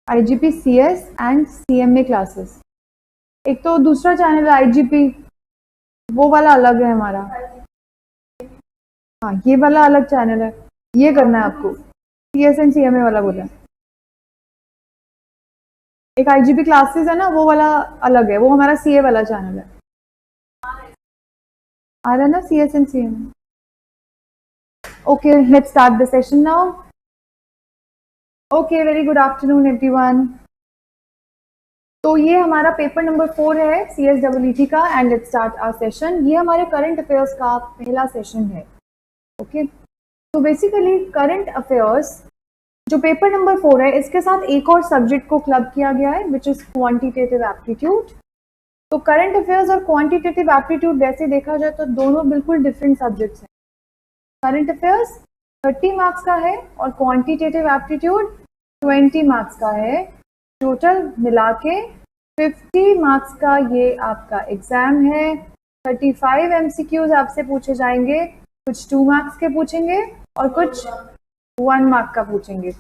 IGP CS and CMA classes. एक तो दूसरा चैनल है IGP, वो वाला अलग है हमारा। हाँ, ये वाला अलग चैनल है, ये करना है आपको। CS एंड CMA वाला बोला है। एक IGP क्लासेस है ना, वो वाला अलग है, वो हमारा CA वाला चैनल है। आ रहा है ना CS and CMA? Okay, let's start the session now. Okay, very good afternoon everyone. तो ये हमारा पेपर नंबर 4 है CSEET का and let's start our session. ये हमारे करंट अफेयर्स का पहला सेशन है। ओके, तो बेसिकली करंट अफेयर्स जो पेपर नंबर 4 है, इसके साथ एक और सब्जेक्ट को क्लब किया गया है विच इज क्वांटिटेटिव एप्टीट्यूड। तो करंट अफेयर्स और क्वांटिटेटिव एप्टीट्यूड वैसे देखा जाए तो दोनों बिल्कुल डिफरेंट सब्जेक्ट्स हैं। करंट अफेयर्स 30 मार्क्स का है और क्वांटिटेटिव एप्टीट्यूड 20 मार्क्स का है। टोटल मिला के 50 मार्क्स का ये आपका एग्जाम है। 35 MCQs आपसे पूछे जाएंगे, कुछ 2 मार्क्स के पूछेंगे और कुछ 1 मार्क का पूछेंगे।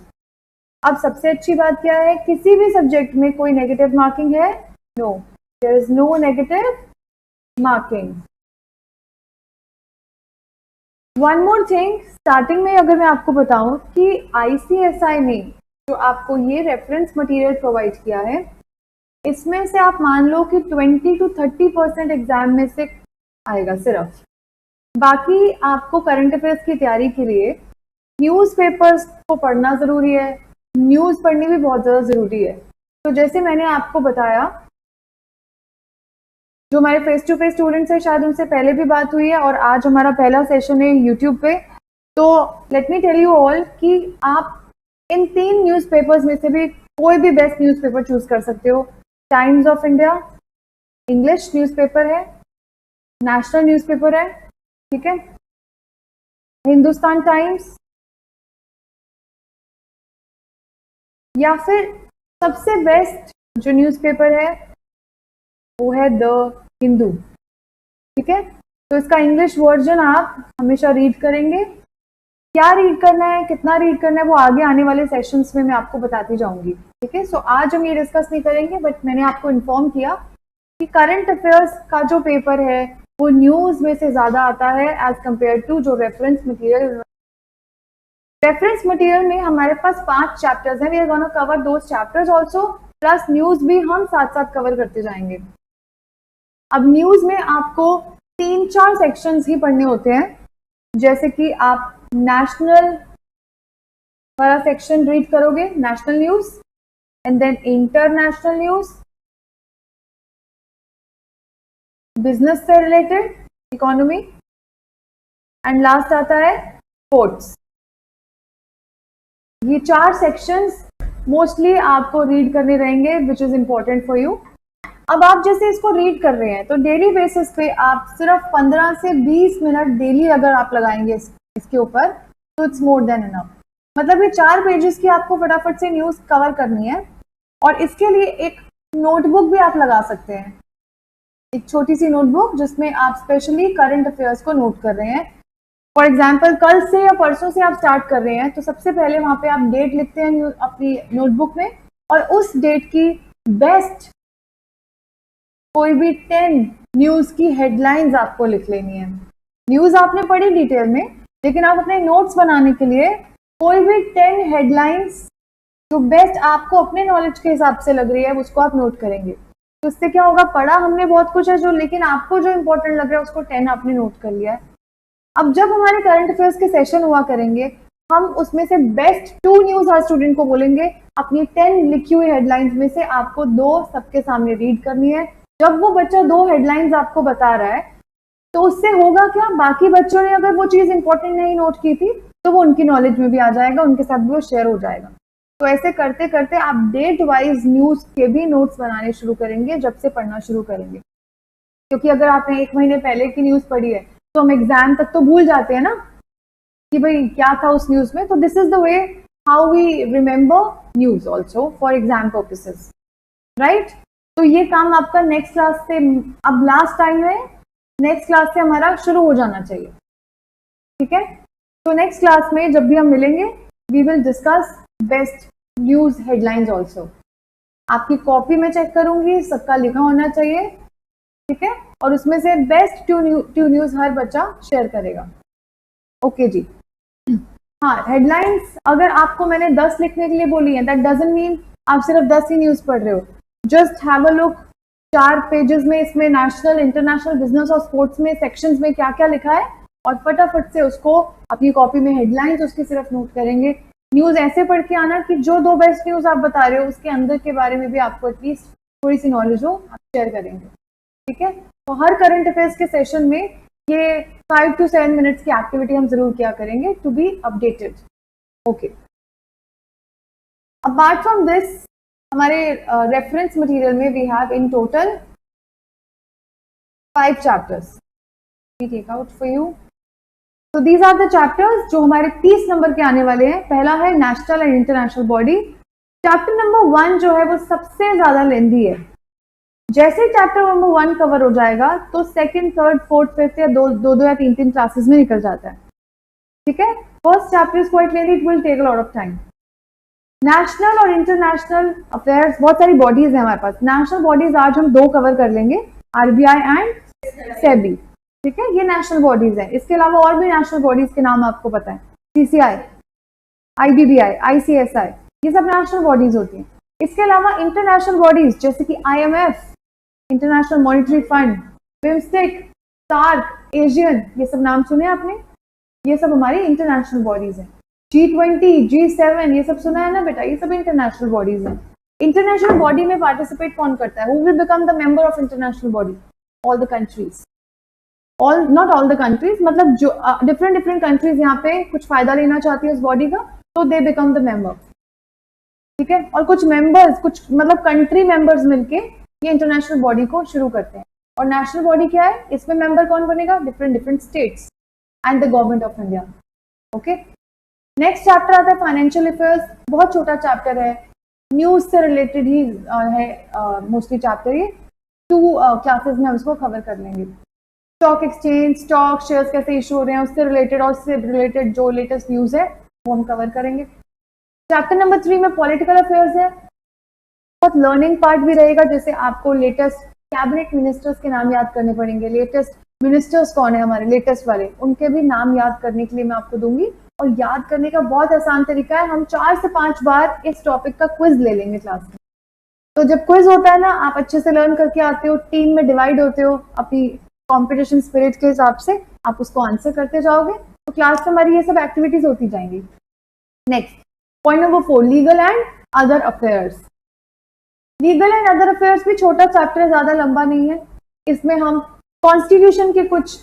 अब सबसे अच्छी बात क्या है, किसी भी सब्जेक्ट में कोई नेगेटिव मार्किंग है? No, there is no negative marking. One more thing, starting में अगर मैं आपको बताऊं कि ICSI ने जो आपको ये रेफरेंस मटेरियल प्रोवाइड किया है, इसमें से आप मान लो कि 20 to 30% एग्जाम में से आएगा सिर्फ। बाकी आपको करंट अफेयर्स की तैयारी के लिए न्यूज़पेपर्स को पढ़ना ज़रूरी है, न्यूज़ पढ़नी भी बहुत ज़्यादा ज़रूरी है। तो जैसे मैंने आपको बताया, जो हमारे फेस टू फेस स्टूडेंट्स हैं शायद उनसे पहले भी बात हुई है और आज हमारा पहला सेशन है यूट्यूब पे। तो let me tell you all कि आप इन 3 न्यूज़पेपर्स में से भी कोई भी बेस्ट न्यूज़पेपर चूज कर सकते हो। Times of India English newspaper है, नेशनल न्यूज़पेपर है, ठीक है, हिंदुस्तान टाइम्स, या फिर सबसे बेस्ट जो न्यूज़पेपर है वो है द हिंदू, ठीक है। तो इसका इंग्लिश वर्जन आप हमेशा रीड करेंगे। क्या रीड करना है, कितना रीड करना है, वो आगे आने वाले सेशंस में मैं आपको बताती जाऊंगी, ठीक है। सो आज हम ये डिस्कस नहीं करेंगे, बट मैंने आपको इन्फॉर्म किया कि करंट अफेयर्स का जो पेपर है वो न्यूज में से ज्यादा आता है एज कंपेयर टू जो रेफरेंस मटेरियल। रेफरेंस मटेरियल में हमारे पास 5 चैप्टर्स हैं, we are gonna cover those chapters also, plus news भी हम साथ साथ कवर करते जाएंगे। अब न्यूज में आपको 3-4 सेक्शंस ही पढ़ने होते हैं, जैसे कि आप नेशनल वाला सेक्शन रीड करोगे, national news, and then international news, business से रिलेटेड, इकोनॉमी, एंड लास्ट आता है स्पोर्ट्स। ये 4 सेक्शंस मोस्टली आपको रीड करने रहेंगे which is important for you. अब आप जैसे इसको रीड कर रहे हैं तो डेली बेसिस पे आप सिर्फ 15 से 20 मिनट डेली अगर आप लगाएंगे इसके ऊपर तो इट्स मोर देन इनफ। मतलब ये 4 पेजेस की आपको फटाफट से न्यूज कवर करनी है और इसके लिए एक नोटबुक भी आप लगा सकते हैं, एक छोटी सी नोटबुक जिसमें आप स्पेशली करंट अफेयर्स को नोट कर रहे हैं। फॉर एग्जाम्पल कल से या परसों से आप स्टार्ट कर रहे हैं तो सबसे पहले वहां पे आप डेट लिखते हैं अपनी नोटबुक में और उस डेट की बेस्ट कोई भी 10 न्यूज की हेडलाइंस आपको लिख लेनी है। न्यूज आपने पढ़ी डिटेल में, लेकिन आप अपने नोट्स बनाने के लिए कोई भी 10 हेडलाइंस जो बेस्ट आपको अपने नॉलेज के हिसाब से लग रही है उसको आप नोट करेंगे। तो इससे क्या होगा, पढ़ा हमने बहुत कुछ है जो, लेकिन आपको जो इंपॉर्टेंट लग रहा है उसको 10 आपने नोट कर लिया है। अब जब हमारे करंट अफेयर्स के सेशन हुआ करेंगे, हम उसमें से बेस्ट 2 न्यूज हर स्टूडेंट को बोलेंगे। अपनी 10 लिखी हुई हेडलाइंस में से आपको 2 सबके सामने रीड करनी है। जब वो बच्चा 2 हेडलाइंस आपको बता रहा है तो उससे होगा क्या, बाकी बच्चों ने अगर वो चीज इंपॉर्टेंट नहीं नोट की थी तो वो उनकी नॉलेज में भी आ जाएगा, उनके साथ भी वो शेयर हो जाएगा। तो ऐसे करते करते आप डेट वाइज न्यूज के भी नोट्स बनाने शुरू करेंगे जब से पढ़ना शुरू करेंगे। क्योंकि अगर आपने 1 महीने पहले की न्यूज पढ़ी है तो हम एग्जाम तक तो भूल जाते हैं ना कि भाई क्या था उस न्यूज में। तो this is the way how we remember news also for exam purposes, right. तो ये काम आपका नेक्स्ट क्लास से, अब लास्ट टाइम है, नेक्स्ट क्लास से हमारा शुरू हो जाना चाहिए, ठीक है। तो नेक्स्ट क्लास में जब भी हम मिलेंगे we will discuss best news headlines also. आपकी कॉपी में चेक करूंगी, सबका लिखा होना चाहिए, ठीक है, और उसमें से बेस्ट टू न्यूज हर बच्चा शेयर करेगा। ओके जी। हाँ, हेडलाइंस अगर आपको मैंने 10 लिखने के लिए बोली है, दैट डजंट मीन आप सिर्फ 10 ही न्यूज पढ़ रहे हो। Just have a look 4 pages में, इसमें नेशनल, इंटरनेशनल, बिजनेस और स्पोर्ट्स में सेक्शंस में क्या क्या लिखा है, और फटाफट से उसको अपनी कॉपी में हेडलाइंस उसकी सिर्फ नोट करेंगे। न्यूज ऐसे पढ़ के आना कि जो 2 बेस्ट न्यूज आप बता रहे हो उसके अंदर के बारे में भी आपको एटलीस्ट थोड़ी सी नॉलेज हो, आप शेयर करेंगे, ठीक है। तो हर करंट अफेयर्स के सेशन में ये 5 to 7 मिनट्स की एक्टिविटी हम जरूर क्या करेंगे to be updated. Okay, apart from this हमारे रेफरेंस मटेरियल में we have in total 5 chapters. Take out for you. तो दीज आर द चैप्टर्स जो हमारे 30 नंबर के आने वाले हैं। पहला है national and international body. Chapter number 1 जो है वो सबसे ज्यादा लेंथी है। जैसे चैप्टर नंबर 1 कवर हो जाएगा तो सेकंड, थर्ड, फोर्थ, फिफ्थ या दो या तीन क्लासेस में निकल जाता है, ठीक है। First chapter is quite lengthy, it will take a lot of time. National और इंटरनेशनल अफेयर्स, बहुत सारी बॉडीज है हमारे पास। नेशनल बॉडीज आज हम 2 कवर कर लेंगे, आरबीआई एंड सेबी, ठीक है, ये नेशनल बॉडीज है। इसके अलावा और भी नेशनल बॉडीज के नाम आपको पता है, सीसीआई, आईबीबीआई, आईसीएसआई, ये सब नेशनल बॉडीज होती हैं। इसके अलावा इंटरनेशनल बॉडीज जैसे कि IMF, international monetary fund, BIMSTEC, SAARC, Asian, ये सब नाम सुने आपने, ये सब हमारी इंटरनेशनल बॉडीज हैं। G20, G7, ये सब सुना है ना बेटा, ये सब इंटरनेशनल बॉडीज हैं। इंटरनेशनल बॉडी में पार्टिसिपेट कौन करता है? Who will become the member of international body? All the countries, all, not all the countries, मतलब जो डिफरेंट कंट्रीज यहाँ पे कुछ फायदा लेना चाहती है उस बॉडी का, तो दे बिकम द मेंबर, ठीक है। और कुछ मेंबर्स, कुछ मतलब कंट्री मेंबर्स मिलके ये इंटरनेशनल बॉडी को शुरू करते हैं। और नेशनल बॉडी क्या है? इसमें मेंबर कौन बनेगा? Different states and the government of India. Okay, next chapter आता है फाइनेंशियल अफेयर्स। बहुत छोटा चैप्टर है, न्यूज से रिलेटेड ही है मोस्टली चैप्टर। ये 2 क्लासेस में हम इसको कवर कर लेंगे। स्टॉक एक्सचेंज, स्टॉक शेयर्स कैसे इशू हो रहे हैं उससे रिलेटेड, और उससे रिलेटेड जो लेटेस्ट न्यूज है वो हम कवर करेंगे। चैप्टर नंबर 3 में पॉलिटिकल अफेयर्स है, बहुत लर्निंग पार्ट भी रहेगा, जैसे आपको लेटेस्ट कैबिनेट मिनिस्टर्स के नाम याद करने पड़ेंगे। लेटेस्ट मिनिस्टर्स कौन है हमारे लेटेस्ट वाले, उनके भी नाम याद करने के लिए मैं आपको दूंगी। और याद करने का बहुत आसान तरीका है, हम 4 से 5 बार इस टॉपिक का क्विज ले लेंगे क्लास में। तो जब क्विज होता है ना, आप अच्छे से लर्न करके आते हो, टीम में डिवाइड होते हो, अपनी कंपटीशन स्पिरिट के हिसाब से आप उसको आंसर करते जाओगे, तो क्लास में हमारी ये सब एक्टिविटीज होती जाएंगी। Next point number 4, legal and other affairs. Legal and other affairs भी छोटा चैप्टर है, ज्यादा लंबा नहीं है। इसमें हम कॉन्स्टिट्यूशन के कुछ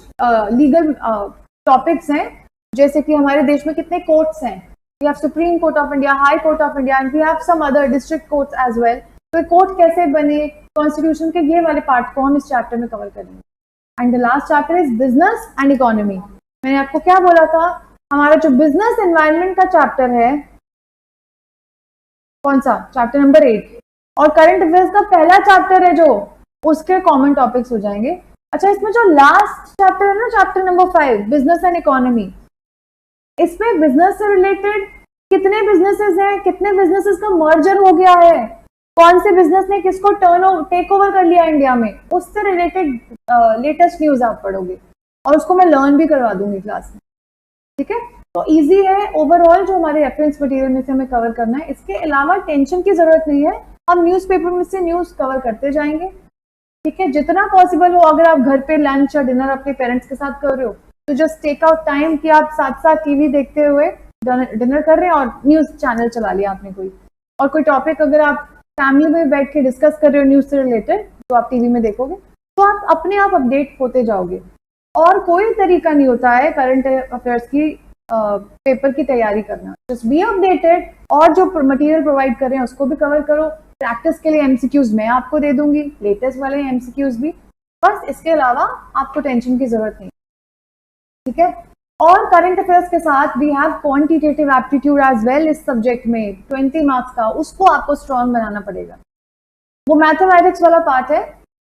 लीगल टॉपिक्स हैं, जैसे कि हमारे देश में कितने कोर्ट्स हैं। We have supreme court of India, high court of India, and we have some other district courts as well. तो कोर्ट कैसे बने, कॉन्स्टिट्यूशन के, ये वाले पार्ट को हम इस चैप्टर में कवर करेंगे। And the last chapter is business and economy. मैंने आपको क्या बोला था, हमारा जो बिजनेस एनवायरनमेंट का चैप्टर है, कौन सा? Chapter number 8। और करंट अफेयर्स का पहला चैप्टर है जो, उसके कॉमन टॉपिक्स हो जाएंगे। अच्छा, इसमें जो लास्ट चैप्टर है ना, chapter number 5, business and economy, इसमें बिजनेस से रिलेटेड कितने बिजनेसेस हैं, कितने बिजनेसेस का मर्जर हो गया है, कौन से बिजनेस ने किसको टेक ओवर कर लिया इंडिया में, उससे रिलेटेड लेटेस्ट न्यूज आप पढ़ोगे, और उसको मैं लर्न भी करवा दूंगी क्लास में, ठीक है। तो इजी है ओवरऑल जो हमारे रेफरेंस मटेरियल में से हमें कवर करना है। इसके अलावा टेंशन की जरूरत नहीं है, हम न्यूज़पेपर में से न्यूज कवर करते जाएंगे, ठीक है, जितना पॉसिबल हो। अगर आप घर पे लंच या डिनर अपने पेरेंट्स के साथ कर रहे हो, तो जस्ट टेक आउट टाइम कि आप साथ साथ टीवी देखते हुए डिनर कर रहे हैं और न्यूज चैनल चला लिया आपने कोई, और कोई टॉपिक अगर आप फैमिली में बैठ के डिस्कस कर रहे हो न्यूज से रिलेटेड, तो आप टीवी में देखोगे, तो आप अपने आप अपडेट होते जाओगे। और कोई तरीका नहीं होता है करंट अफेयर्स की पेपर की तैयारी करना, जस्ट बी अपडेटेड, और जो मटेरियल प्रोवाइड कर रहे हैं उसको भी कवर करो। प्रैक्टिस के लिए एमसीक्यूज मैं आपको दे दूंगी, लेटेस्ट वाले एमसीक्यूज भी, बस इसके अलावा आपको टेंशन की जरूरत नहीं, ठीक है। और करंट अफेयर्स के साथ we have quantitative aptitude as well इस सब्जेक्ट में, 20 मार्क्स का, उसको आपको स्ट्रॉन्ग बनाना पड़ेगा। वो मैथमेटिक्स वाला पार्ट है।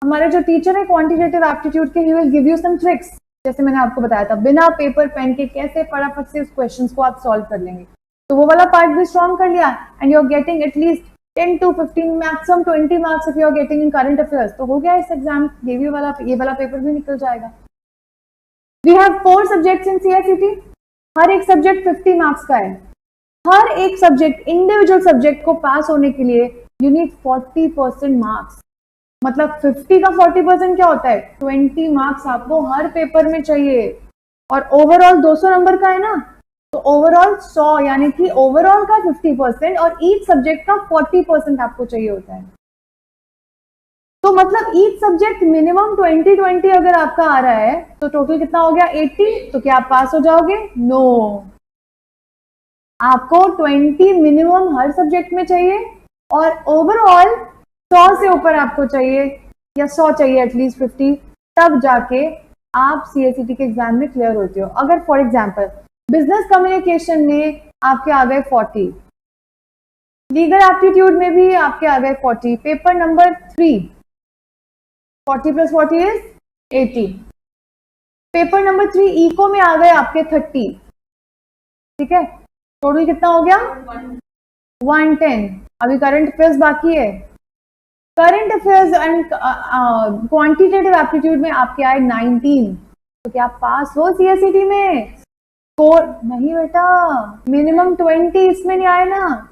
हमारे जो टीचर है क्वांटिटेटिव एप्टीट्यूड के, he will give you some tricks, जैसे मैंने आपको बताया था, बिना पेपर पेन के कैसे फटाफट से उस क्वेश्चंस को आप सॉल्व कर लेंगे। तो वो वाला पार्ट भी स्ट्रॉन्ग कर लिया and you are getting at least 10 to 15 maximum 20 marks if you are getting in current affairs, तो हो गया इस एग्जाम, ये वाला पेपर भी निकल जाएगा। वी हैव 4 सब्जेक्ट्स इन सीआईसीटी, हर एक सब्जेक्ट 50 मार्क्स का है। हर एक सब्जेक्ट, इंडिविजुअल सब्जेक्ट को पास होने के लिए यू नीड 40% मार्क्स। मतलब 50 का 40% क्या होता है, 20 मार्क्स आपको हर पेपर में चाहिए। और ओवरऑल 200 नंबर का है ना, तो ओवरऑल 100, यानी कि ओवरऑल का 50% और ईच सब्जेक्ट का 40% आपको चाहिए होता है। तो मतलब ईच सब्जेक्ट मिनिमम 20 अगर आपका आ रहा है तो टोटल कितना हो गया 80, तो क्या आप पास हो जाओगे? नो, आपको 20 मिनिमम हर सब्जेक्ट में चाहिए और ओवरऑल 100 से ऊपर आपको चाहिए, या 100 चाहिए एटलीस्ट 50, तब जाके आप सीएसईटी के एग्जाम में क्लियर होते हो। अगर फॉर एग्जांपल बिजनेस कम्युनिकेशन में आपके आ गए 40, लीगल एप्टीट्यूड में भी आपके आ गए 40, paper number 3 40 + 40 is 80, paper number 3 eco में आ गए आपके 30, ठीक है, टोटल कितना हो गया 110। अभी करंट अफेयर्स बाकी है, current affairs and quantitative aptitude में आपके आए 19, तो क्या आप पास हो सीएसईटी में? स्कोर नहीं बेटा, मिनिमम 20 इसमें नहीं आए ना।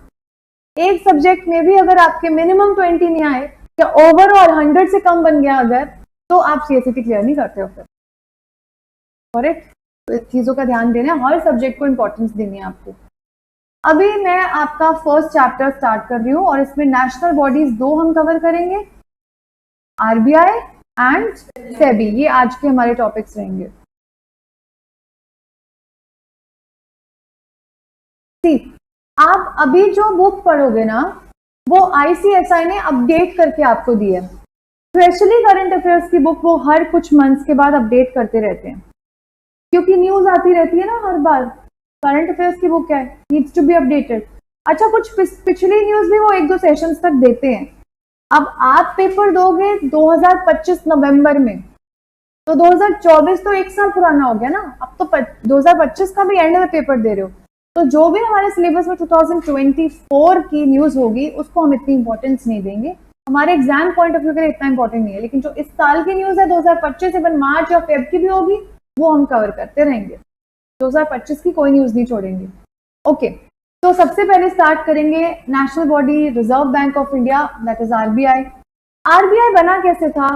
एक सब्जेक्ट में भी अगर आपके मिनिमम 20 नहीं आए, या ओवरऑल 100 से कम बन गया अगर, तो आप सीएसईटी क्लियर नहीं करते हो फिर। करेक्ट, तो इस चीजों का ध्यान देना, हर सब्जेक्ट को इंपॉर्टेंस देनी है आपको। अभी मैं आपका फर्स्ट चैप्टर स्टार्ट कर रही हूँ और इसमें नेशनल बॉडीज 2 हम कवर करेंगे, आरबीआई एंड सेबी, ये आज के हमारे टॉपिक्स रहेंगे। आप अभी जो बुक पढ़ोगे ना, वो आईसीएसआई ने अपडेट करके आपको दी है। स्पेशली करंट अफेयर्स की बुक वो हर कुछ मंथ्स के बाद अपडेट करते रहते हैं, क्योंकि न्यूज आती रहती है ना हर बार। करंट अफेयर्स की बुक है, नीड्स टू बी अपडेटेड। अच्छा, कुछ पिछली न्यूज भी वो 1-2 सेशंस तक देते हैं। अब आप पेपर दोगे 2025 नवंबर में, तो 2024 तो 1 साल पुराना हो गया ना, अब तो 2025 का भी एंड में पेपर दे रहे हो, तो जो भी हमारे सिलेबस में 2024 की न्यूज होगी उसको हम इतनी इंपॉर्टेंस नहीं देंगे, हमारे एग्जाम पॉइंट ऑफ व्यू के लिए इतना इंपॉर्टेंट नहीं है। लेकिन जो इस साल की न्यूज है 2025 इवन मार्च या फेब की भी होगी, वो हम कवर करते रहेंगे। 2025 की कोई न्यूज नहीं छोड़ेंगे। ओके, तो सबसे पहले स्टार्ट करेंगे national body reserve bank of India, that is RBI. RBI बना कैसे था?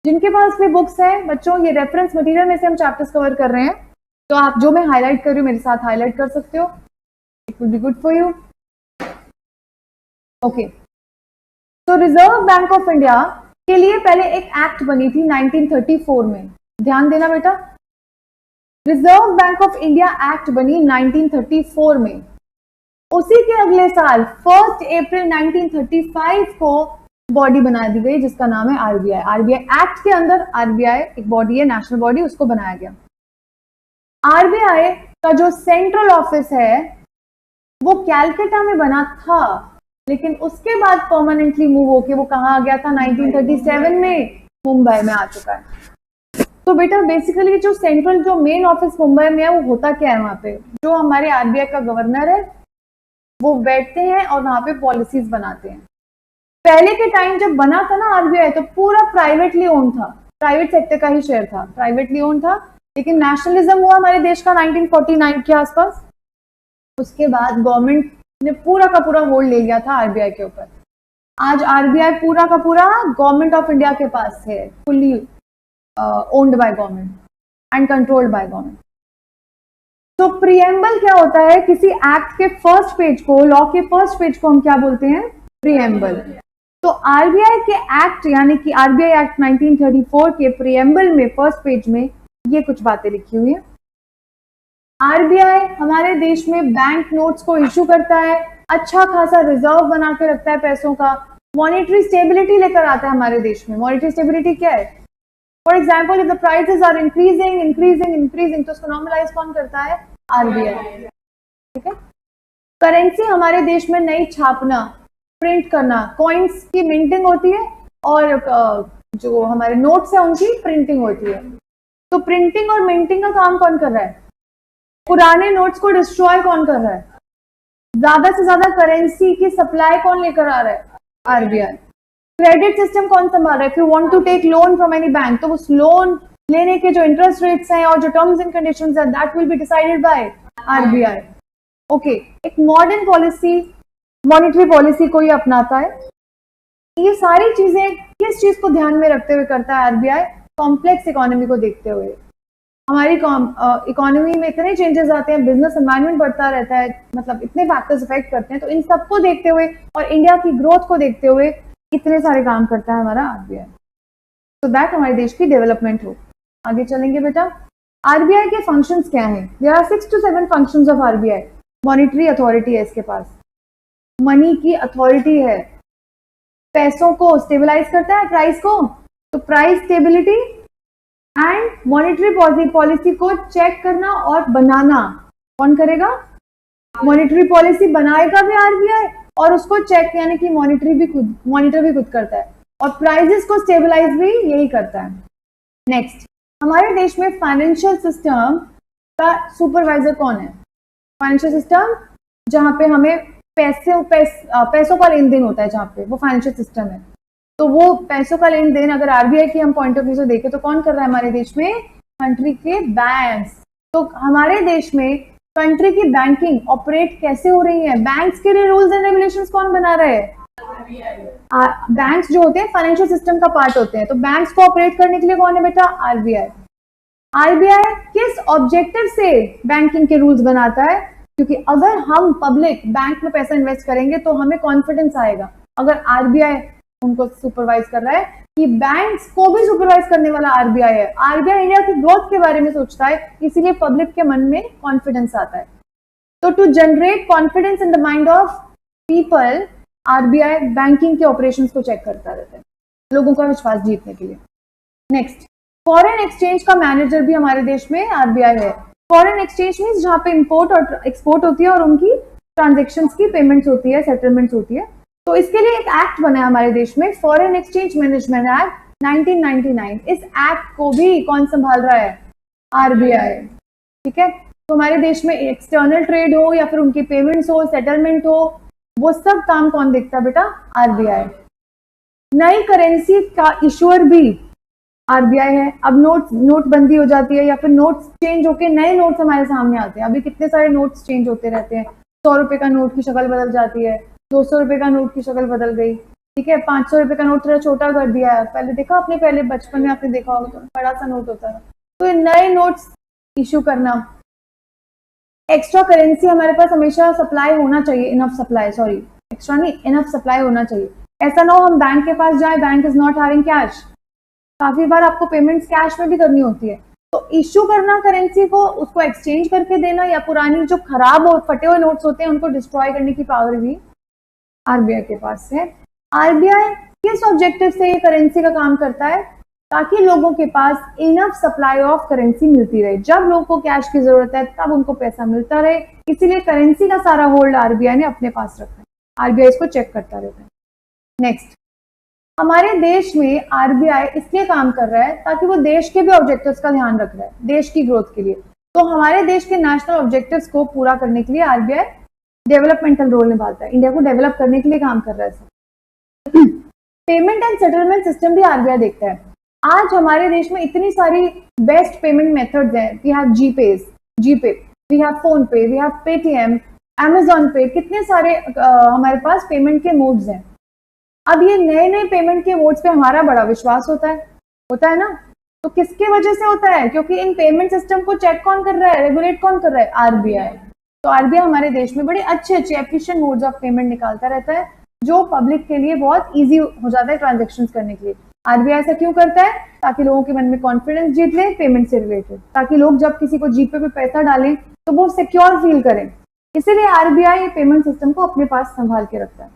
जिनके पास भी बुक्स हैं बच्चों, ये रेफरेंस मटेरियल में से हम चैप्टर्स कवर कर रहे हैं, तो आप जो मैं हाईलाइट कर रही हूँ मेरे साथ हाईलाइट कर सकते हो, it will be good for you. Okay, तो रिजर्व बैंक ऑफ इंडिया के लिए पहले एक एक्ट बनी थी 1934 में, ध्यान देना बेटा, reserve bank of India act बनी 1934 में। उसी के अगले साल 1 अप्रैल 1935 को बॉडी बना दी गई जिसका नाम है आरबीआई। आरबीआई एक्ट के अंदर आरबीआई एक बॉडी है, नेशनल बॉडी, उसको बनाया गया। आरबीआई का जो सेंट्रल ऑफिस है वो कैलकाटा में बना था, लेकिन उसके बाद परमानेंटली मूव होके वो कहाँ आ गया था, 1937 में मुंबई में आ चुका है। तो बेटा बेसिकली जो सेंट्रल जो मेन ऑफिस मुंबई में है वो होता क्या है, वहां पे जो हमारे आरबीआई का गवर्नर है वो बैठते हैं और वहां पे पॉलिसीज बनाते हैं। पहले के टाइम जब बना था ना आरबीआई, तो पूरा प्राइवेटली ओन था, प्राइवेट सेक्टर का ही शेयर था, प्राइवेटली ओन था। लेकिन नेशनलिज्म हुआ हमारे देश का 1949 के आसपास, उसके बाद गवर्नमेंट ने पूरा का पूरा होल्ड ले लिया था आरबीआई के ऊपर। आज आरबीआई पूरा का पूरा गवर्नमेंट ऑफ इंडिया के पास है, fully owned by government and controlled by government. तो प्रीएम्बल क्या होता है, किसी एक्ट के फर्स्ट पेज को, लॉ के फर्स्ट पेज को हम क्या बोलते हैं, प्रीएम्बल। तो आरबीआई के एक्ट यानी कि आरबीआई एक्ट 1934 के प्रीएम्बल में फर्स्ट पेज में ये कुछ बातें लिखी हुई है। आरबीआई हमारे देश में बैंक नोट्स को इशू करता है, अच्छा खासा रिजर्व बना के रखता है पैसों का, मॉनेटरी स्टेबिलिटी लेकर आता है हमारे देश में। मॉनेटरी स्टेबिलिटी क्या है? For example if the prices are increasing तो उसको नॉर्मलाइज कौन करता है, आरबीआई, ठीक है। करेंसी हमारे देश में नई छापना, प्रिंट करना, कॉइन्स की मिंटिंग होती है और जो हमारे नोट्स है उनकी प्रिंटिंग होती है। तो प्रिंटिंग और मिंटिंग का काम कौन कर रहा है, पुराने नोट्स को डिस्ट्रॉय कौन कर रहा है? ज्यादा से ज्यादा करेंसी की सप्लाई कौन लेकर आ रहा है? आरबीआई। क्रेडिट सिस्टम कौन संभाल रहा है? If you want to take loan from any bank, तो उस लोन लेने के जो इंटरेस्ट रेट्स हैं और जो टर्म्स एंड कंडीशंस है, that will be decided by RBI. Okay, एक मॉडर्न पॉलिसी, मॉनेटरी पॉलिसी को ये अपनाता है। ये सारी चीजें किस चीज को ध्यान में रखते हुए करता है आरबीआई? कॉम्प्लेक्स इकोनॉमी को देखते हुए। हमारी इकोनॉमी में इतने चेंजेस आते हैं, बिजनेस एनवायरनमेंट बढ़ता रहता है, मतलब इतने फैक्टर्स इफेक्ट करते हैं, तो इन सबको देखते हुए और इंडिया की ग्रोथ को देखते हुए इतने सारे काम करता है हमारा आरबीआई, तो दैट हमारे देश की डेवलपमेंट हो। आगे चलेंगे बेटा। आरबीआई के फंक्शंस क्या हैं? There are 6 to 7 functions of RBI. Monetary authority है इसके पास, मनी की अथॉरिटी है, पैसों को स्टेबलाइज करता है, प्राइस को, तो price stability and monetary policy को चेक करना और बनाना कौन करेगा? मॉनेटरी पॉलिसी बनाएगा भी आरबीआई, और उसको चेक यानी कि मॉनिटर भी खुद करता है, और प्राइसेस को स्टेबलाइज भी यही करता है। नेक्स्ट, हमारे देश में फाइनेंशियल सिस्टम का सुपरवाइजर कौन है? फाइनेंशियल सिस्टम जहां पे हमें पैसों का लेन देन होता है, जहां पे वो फाइनेंशियल सिस्टम है, तो वो पैसों का लेन देन अगर आरबीआई की हम पॉइंट ऑफ व्यू से देखें तो कौन कर रहा है हमारे देश में? कंट्री के बैंक्स। तो हमारे देश में कंट्री की बैंकिंग ऑपरेट कैसे हो रही है? बैंक्स के लिए रूल्स एंड रेगुलेशंस कौन बना रहे हैं? बैंक्स जो होते हैं फाइनेंशियल सिस्टम का पार्ट होते हैं, तो बैंक्स को ऑपरेट करने के लिए कौन है बेटा? आरबीआई। आरबीआई किस ऑब्जेक्टिव से बैंकिंग के रूल्स बनाता है? क्योंकि अगर हम पब्लिक बैंक में पैसा इन्वेस्ट करेंगे तो हमें कॉन्फिडेंस आएगा, अगर आरबीआई उनको सुपरवाइज कर रहा है, कि बैंक्स को भी सुपरवाइज करने वाला आरबीआई है। आरबीआई इंडिया की ग्रोथ के बारे में सोचता है, इसीलिए पब्लिक के मन में कॉन्फिडेंस आता है। तो to generate confidence in the mind of people, RBI banking के ऑपरेशंस को चेक करता रहता है, लोगों का विश्वास जीतने के लिए। नेक्स्ट, फॉरेन एक्सचेंज का मैनेजर भी हमारे देश में आरबीआई है। फॉरेन एक्सचेंज मीन्स जहां पे इंपोर्ट और एक्सपोर्ट होती है और उनकी ट्रांजेक्शंस की पेमेंट्स होती है, सेटलमेंट्स होती है, तो इसके लिए एक एक्ट बना है हमारे देश में, फॉरेन एक्सचेंज मैनेजमेंट एक्ट 1999। इस एक्ट को भी कौन संभाल रहा है? आरबीआई। ठीक है, तो हमारे देश में एक्सटर्नल ट्रेड हो या फिर उनकी पेमेंट्स हो, सेटलमेंट हो, वो सब काम कौन देखता है बेटा? आरबीआई। नई करेंसी का इशूअर भी आरबीआई है। अब नोटबंदी हो जाती है या फिर नोट्स चेंज होके नए नोट्स हमारे सामने आते हैं, अभी कितने सारे नोट्स चेंज होते रहते हैं। 100 रुपए का नोट की शक्ल बदल जाती है, 200 रुपए का नोट की शक्ल बदल गई, ठीक है, 500 रुपए का नोट थोड़ा छोटा कर दिया है। पहले देखा आपने, पहले बचपन में आपने देखा होगा तो बड़ा सा नोट होता है, तो नए नोट्स इशू करना। एक्स्ट्रा करेंसी हमारे पास हमेशा सप्लाई होना चाहिए, इनफ सप्लाई, सॉरी एक्स्ट्रा नहीं, इनफ सप्लाई होना चाहिए। ऐसा ना हो हम बैंक के पास जाए, bank is not having cash, काफी बार आपको पेमेंट्स कैश में भी करनी होती है, तो इश्यू करना करेंसी को, उसको एक्सचेंज करके देना, या पुरानी जो खराब और फटे हुए नोट्स होते हैं उनको डिस्ट्रॉय करने की पावर भी आरबीआई के पास है। आरबीआई किस ऑब्जेक्टिव से ये करेंसी का काम करता है? ताकि लोगों के पास इनफ सप्लाई ऑफ करेंसी मिलती रहे, जब लोगों को कैश की जरूरत है तब उनको पैसा मिलता रहे, इसीलिए करेंसी का सारा होल्ड आरबीआई ने अपने पास रखा है, आरबीआई इसको चेक करता रहता है। नेक्स्ट, हमारे देश में आरबीआई इसलिए काम कर रहा है ताकि वो देश के भी ऑब्जेक्टिव्स का ध्यान रख रहा है, देश की ग्रोथ के लिए। तो हमारे देश के नेशनल ऑब्जेक्टिव्स को पूरा करने के लिए आरबीआई डेवलपमेंटल रोल निभाता है, इंडिया को डेवलप करने के लिए काम कर रहा है। पेमेंट एंड सेटलमेंट सिस्टम भी आरबीआई देखता है। आज हमारे देश में इतनी सारी बेस्ट पेमेंट मेथड्स हैं, we have GPay, we have PhonePe, we have Paytm, Amazon Pay, कितने सारे हमारे पास पेमेंट के मोड्स हैं। अब ये नए नए पेमेंट के मोड्स पे हमारा बड़ा विश्वास होता है ना, तो किसके वजह से होता है? क्योंकि इन पेमेंट सिस्टम को चेक कौन कर रहा है, रेगुलेट कौन कर रहा है? आरबीआई। तो आरबीआई हमारे देश में बड़े अच्छे एफिशिएंट मोड्स ऑफ पेमेंट निकालता रहता है, जो पब्लिक के लिए बहुत ईजी हो जाता है ट्रांजेक्शन करने के लिए। आरबीआई ऐसा क्यों करता है? ताकि लोगों के मन में कॉन्फिडेंस जीत ले पेमेंट से रिलेटेड, ताकि लोग जब किसी को जीपे पे पैसा डालें तो वो सिक्योर फील करें, इसीलिए आरबीआई पेमेंट सिस्टम को अपने पास संभाल के रखता है,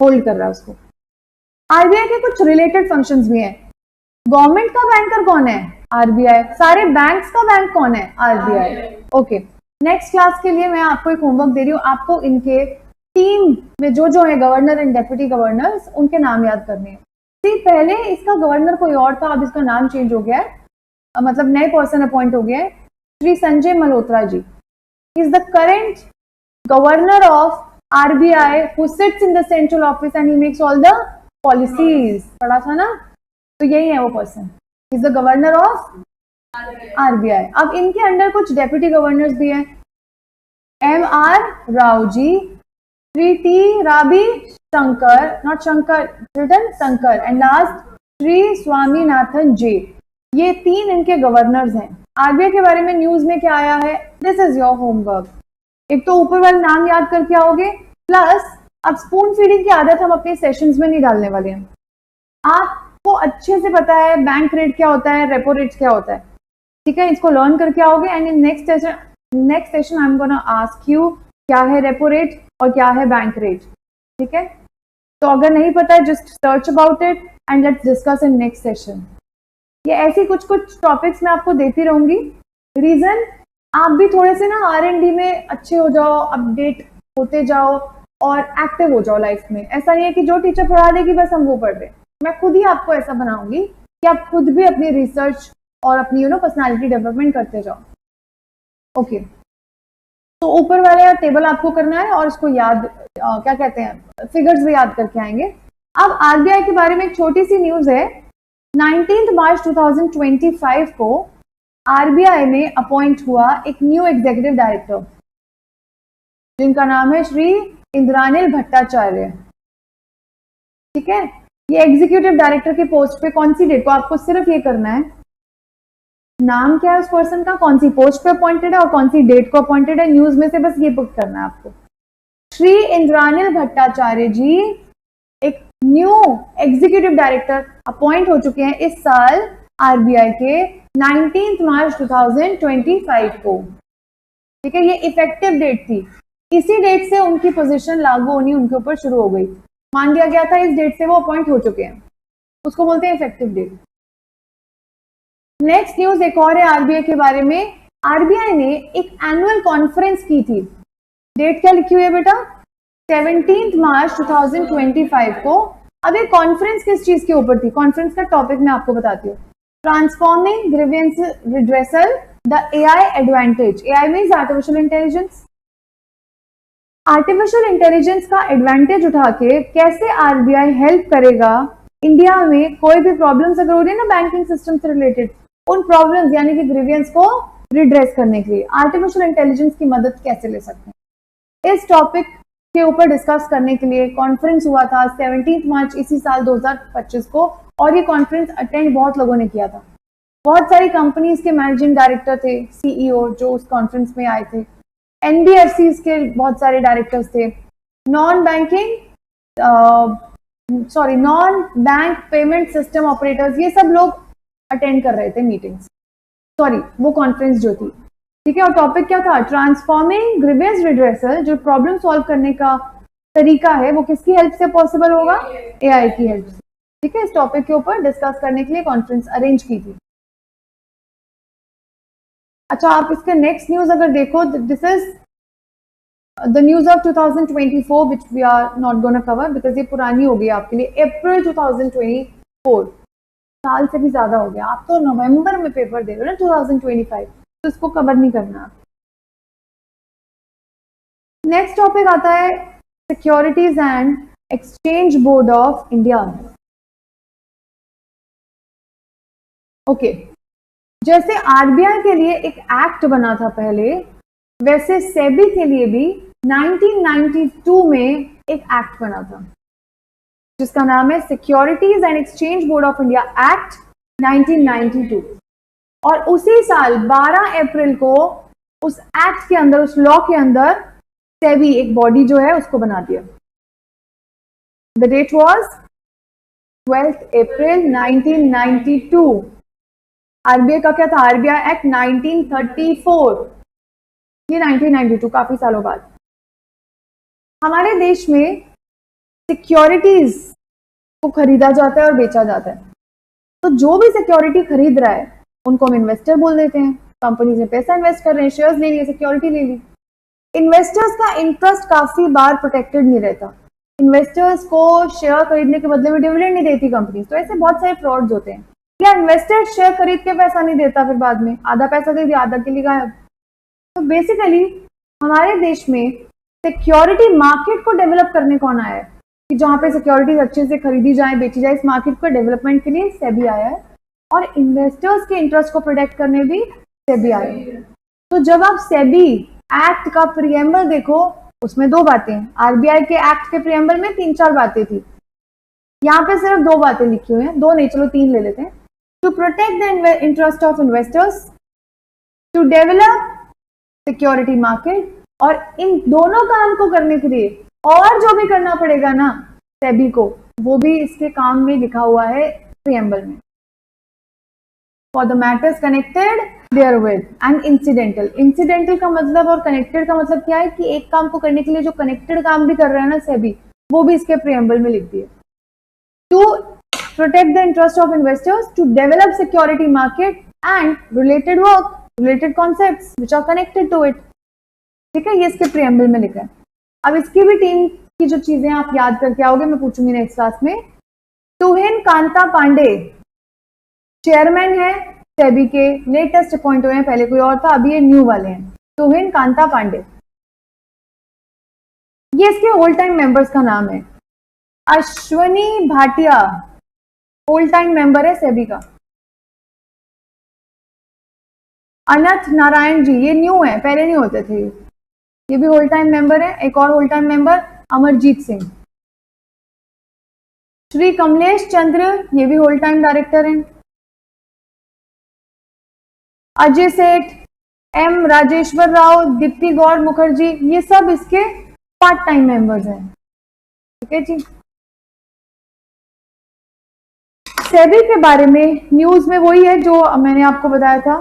होल्ड कर रहा है उसको। आरबीआई के कुछ रिलेटेड फंक्शंस भी हैं। गवर्नमेंट का बैंकर कौन है? आरबीआई। सारे बैंक्स का बैंक कौन है? आरबीआई। ओके, नेक्स्ट क्लास के लिए मैं आपको एक होमवर्क दे रही हूँ, आपको इनके टीम में जो है गवर्नर एंड डेप्यूटी गवर्नर्स, उनके नाम याद करने हैं। पहले इसका गवर्नर कोई और था, अब इसका नाम चेंज हो गया है, मतलब नए पर्सन अपॉइंट हो गया है, Shri Sanjay Malhotra ji. He is the current governor of RBI who sits in the central office and he makes all the policies. पढ़ा था ना, तो यही है वो person. He is the governor of RBI. अब इनके अंडर कुछ डेप्यूटी गवर्नर्स भी हैं. M.R. Rao ji, Shri T Rabi Shankar, not Shankar, written Shankar, and last Shri Swaminathan J. ये तीन इनके गवर्नर्स हैं. आरबीआई के बारे में न्यूज में क्या आया है, दिस इज योर होमवर्क. एक तो ऊपर वाले नाम याद करके आओगे, प्लस अब स्पून फीडिंग की आदत हम अपने सेशंस में नहीं डालने वाले हैं. आपको अच्छे से पता है बैंक रेट क्या होता है, रेपो रेट क्या होता है, ठीक है. इसको लर्न करके आओगे and in next session I am gonna ask you क्या है रेपो रेट और क्या है बैंक रेट, ठीक है. तो अगर नहीं पता है just search about it and let's discuss in next session. ये ऐसी कुछ टॉपिक्स मैं आपको देती रहूंगी. रीजन, आप भी थोड़े से ना R&D में अच्छे हो जाओ, अपडेट होते जाओ और एक्टिव हो जाओ लाइफ में. ऐसा नहीं है कि जो टीचर पढ़ा देगी बस हम वो पढ़ रहे. मैं खुद ही आपको ऐसा बनाऊंगी कि आप खुद भी अपनी रिसर्च और अपनी पर्सनालिटी डेवलपमेंट करते जाओ. ओके, तो ऊपर वाला टेबल आपको करना है और इसको याद क्या कहते हैं, फिगर्स भी याद करके आएंगे. अब आरबीआई के बारे में एक छोटी सी न्यूज है. 19 मार्च 2025 को आरबीआई में अपॉइंट हुआ एक न्यू एग्जीक्यूटिव डायरेक्टर जिनका नाम है श्री इंद्रानिल भट्टाचार्य, ठीक है. ये एग्जीक्यूटिव डायरेक्टर की पोस्ट पे कौन सी डेट को, आपको सिर्फ ये करना है नाम क्या है उस पर्सन का, कौन सी पोस्ट पे अपॉइंटेड है और कौन सी डेट को अपॉइंटेड है. न्यूज में से बस ये पुट करना है आपको. श्री इंद्रानिल भट्टाचार्य जी एक न्यू एग्जीक्यूटिव डायरेक्टर अपॉइंट हो चुके हैं इस साल आरबीआई के 19 मार्च 2025 को, ठीक है. ये इफेक्टिव डेट थी. इसी डेट से उनकी पोजीशन लागू होनी उनके ऊपर शुरू हो गई. मान लिया गया था इस डेट से वो अपॉइंट हो चुके हैं, उसको बोलते हैं इफेक्टिव डेट. नेक्स्ट न्यूज एक और है आरबीआई के बारे में. आरबीआई ने एक एनुअल कॉन्फ्रेंस की थी. डेट क्या लिखी हुई है बेटा, 17 मार्च 2025 को. अब ये कॉन्फ्रेंस किस चीज के ऊपर थी, कॉन्फ्रेंस का टॉपिक मैं आपको बताती हूँ. Transforming grievance redressal the AI advantage. AI means artificial intelligence. Artificial intelligence का एडवांटेज उठा के कैसे आरबीआई हेल्प करेगा इंडिया में कोई भी प्रॉब्लम्स अगर हो रही है ना बैंकिंग सिस्टम से रिलेटेड, उन प्रॉब्लम्स यानी कि ग्रीवियंस को रिड्रेस करने के लिए आर्टिफिशियल इंटेलिजेंस की मदद कैसे ले सकते हैं. इस टॉपिक के ऊपर डिस्कस करने के लिए कॉन्फ्रेंस हुआ था 17 मार्च इसी साल 2025 को. और ये कॉन्फ्रेंस अटेंड बहुत लोगों ने किया था. बहुत सारी कंपनीज के मैनेजिंग डायरेक्टर थे, सीईओ जो उस कॉन्फ्रेंस में आए थे. एनबीएफसी के बहुत सारे डायरेक्टर्स थे. Non bank payment system operators, ये सब लोग अटेंड कर रहे थे मीटिंग्स, वो कॉन्फ्रेंस जो थी, ठीक है. और टॉपिक क्या था, ट्रांसफॉर्मिंग ग्रीवियंस रिड्रेसल. जो प्रॉब्लम सॉल्व करने का तरीका है वो किसकी हेल्प से पॉसिबल होगा, एआई की हेल्प से, ठीक है. इस टॉपिक के ऊपर डिस्कस करने के लिए कॉन्फ्रेंस अरेंज की थी. अच्छा, आप इसके नेक्स्ट न्यूज अगर देखो, this is the news of 2024 which we are not gonna cover because ये पुरानी हो गई आपके लिए. अप्रैल 2024, साल से भी ज्यादा हो गया. आप तो नवंबर में पेपर दे रहे हो ना 2025, तो इसको कवर नहीं करना. नेक्स्ट टॉपिक आता है securities and exchange board of India. Okay, जैसे आरबीआई के लिए एक एक्ट बना था पहले, वैसे सेबी के लिए भी 1992 में एक एक्ट बना था जिसका नाम है securities and exchange board of India act 1992. और उसी साल 12 अप्रैल को उस एक्ट के अंदर, उस लॉ के अंदर सेबी एक बॉडी जो है उसको बना दिया. The date was 12 April 1992. RBI का क्या था, आरबीआई एक्ट 1934, ये 1992, काफी सालों बाद. हमारे देश में सिक्योरिटीज को खरीदा जाता है और बेचा जाता है. तो जो भी सिक्योरिटी खरीद रहा है उनको हम इन्वेस्टर बोल देते हैं. कंपनीज में पैसा इन्वेस्ट कर रहे हैं, शेयर्स ले लिए, सिक्योरिटी ले ली. इन्वेस्टर्स का इंटरेस्ट काफी बार प्रोटेक्टेड नहीं रहता. इन्वेस्टर्स को शेयर खरीदने के बदले में डिविडेंड नहीं देती कंपनी. तो ऐसे बहुत सारे फ्रॉड्स होते हैं. या इन्वेस्टर शेयर खरीद के पैसा नहीं देता, फिर बाद में आधा पैसा दे दिया, आधा के लिए गायब. तो बेसिकली हमारे देश में सिक्योरिटी मार्केट को डेवलप करने कौन आया है कि जहां पे सिक्योरिटीज अच्छे से खरीदी जाए, बेची जाए, इस मार्केट को डेवलपमेंट के लिए सेबी आया है और इन्वेस्टर्स के इंटरेस्ट को प्रोटेक्ट करने भी सेबी आया है। तो जब आप सेबी एक्ट का प्रियम्बल देखो, उसमें दो बातें, आरबीआई के एक्ट के प्रियम्बल में 3-4 बातें थी, यहाँ पे सिर्फ 2 बातें लिखी हुई हैं, 2 नहीं चलो 3 ले लेते हैं। To protect the interest of investors, to develop security market, और इन दोनों काम को करने के लिए और जो भी करना पड़ेगा ना सेबी को, वो भी इसके काम में लिखा हुआ है प्रियम्बल में। For the matters connected therewith and incidental, incidental का मतलब और कनेक्टेड का मतलब क्या है कि एक काम को करने के लिए जो कनेक्टेड काम भी कर रहा है ना सेबी, वो भी इसके प्रियम्बल में लिख दिए। To protect the interest of investors, to develop security market and related work, related concepts which are connected to it. ठीक है, ये इसके प्रियम्बल में लिखा है। अब इसकी भी टीम की जो चीजें आप याद करके आओगे, मैं पूछूंगी नेक्स्ट क्लास में। तुहिन कांता पांडे चेयरमैन है सेबी के, लेटेस्ट अपॉइंट हुए हैं, पहले कोई और था, अभी ये न्यू वाले हैं, तुहिन कांता पांडे। ये इसके होल टाइम मेंबर्स का नाम है। Ashwani Bhatia whole time member है सेबी का। अनंत नारायण जी, ये न्यू है, पहले नहीं होते थे, ये भी होल टाइम मेंबर है। एक और whole time member Amarjeet Singh. Shri Kamlesh Chandra, ये भी होल टाइम डायरेक्टर हैं। अजय सेठ, एम राजेश्वर राव, दीप्ति गौर मुखर्जी, ये सब इसके पार्ट टाइम मेंबर्स हैं। ठीक है जी। सेबी के बारे में न्यूज में वही है जो मैंने आपको बताया था।